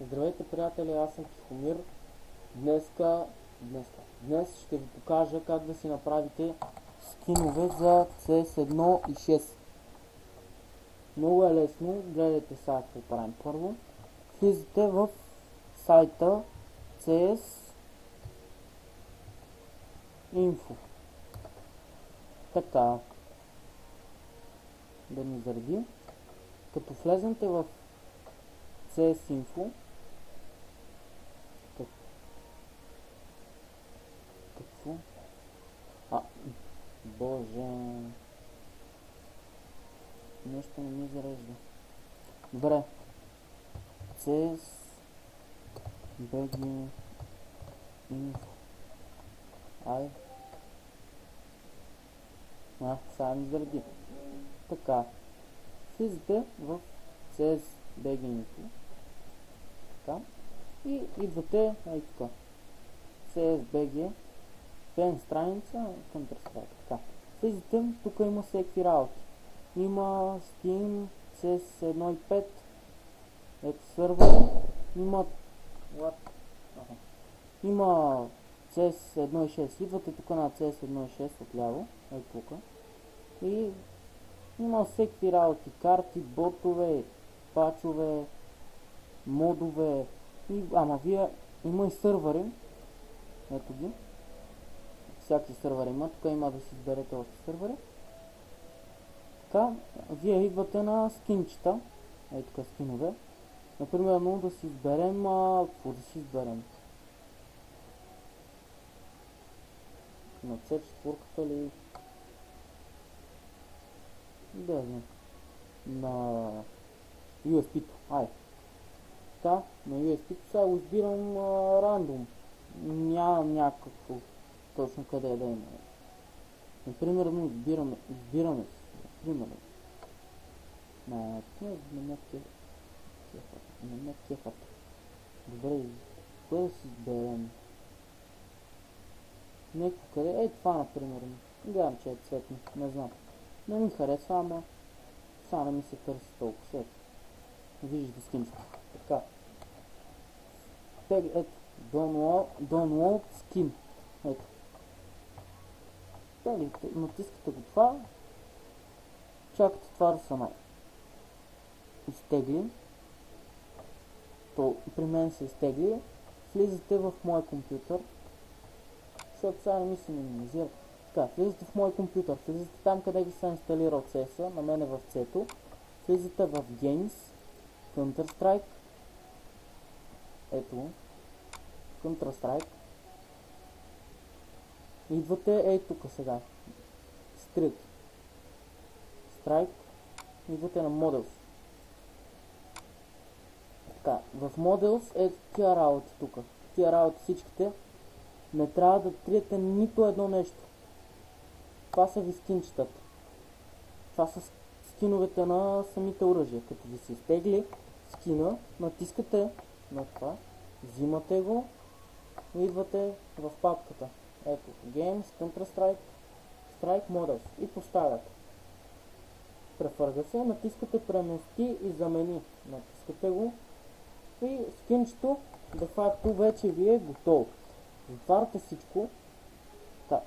Здравейте, приятели, аз съм Тихомир. Днес ще ви покажа как да си направите скинове за CS1 и 6. Много е лесно, гледайте сега какво правим. Първо, влизате в сайта CS Info. Така, да ни зареди. Като влезнете в CS Info, какво? Боже, нещо не ми зарежда. Добре, CS BG Info. Сега ми зареди. Така, влизате в CS BG Info. Така. И идвате тук. CSBG, фен страница, Counter-Strike. Така. Влизате, тук има всеки работи. Има Steam, CS1.5, ето сървър, има CS1.6. Идвате тук на CS1.6 отляво, ето тук. И има всеки работи, карти, ботове, пачове, модове, вие има и сървъри, ето ги, всяки сървъри има, тук има да си изберете още сървъри. Така, вие идвате на скинчета, ето тук скинове, например, да си изберем, какво да си изберем? На C4-ката ли? Да, не. На USB-то, Така, на USB-то сега го избирам рандом. Нямам някакво точно къде да има. Например, избираме си. Например, на кефата. Добре, кое да си изберем? Някакво къде? Това, например. Гледам, че е цветно. Не знам. Не ми харесва, ама сега не ми се търси толкова след. Виждате скинчета. Така. Ето. Download skin. Ето. Натискате го това. Чакате това да се изтегли. То при мен се изтегли. Влизате в мой компютър. Защото сега не ми се минимизира. Така, влизате в мой компютър. Влизате там, къде ги съм инсталирал CS-а. На мен е в C-то. Влизате в Games. Counter-Strike. Ето. Counter-Strike. Идвате тук сега. Strike. Идвате на Models. Така, в Models е тия работи тук. Тия работи всичките. Не трябва да триете нито едно нещо. Това са ви скинчетата. Това са скиновете на самите оръжия. Като ви се изтегли скина, натискате на това, взимате го и идвате в папката. Ето, Games, Counter-Strike, Strike Models и поставяте. Префърга се, натискате премести и замени. Натискате го и скинчето де факто вече ви е готово. Затваряте всичко. Так.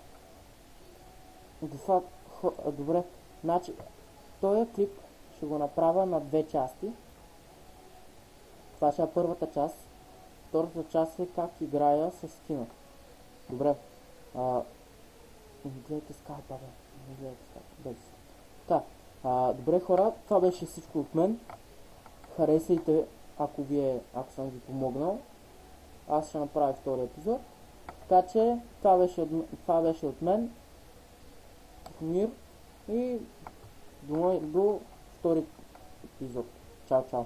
Добре. Значи, този клип ще го направя на две части. Това ще е първата част. Втората част е как играя с скина. Добре. Гледайте скайпа, бе. Така. Добре, хора, това беше всичко от мен. Харесайте, ако съм ви помогнал. Аз ще направя втори епизод. Така че, това беше от мен. Тихомир. И до втори епизод. Чао, чао.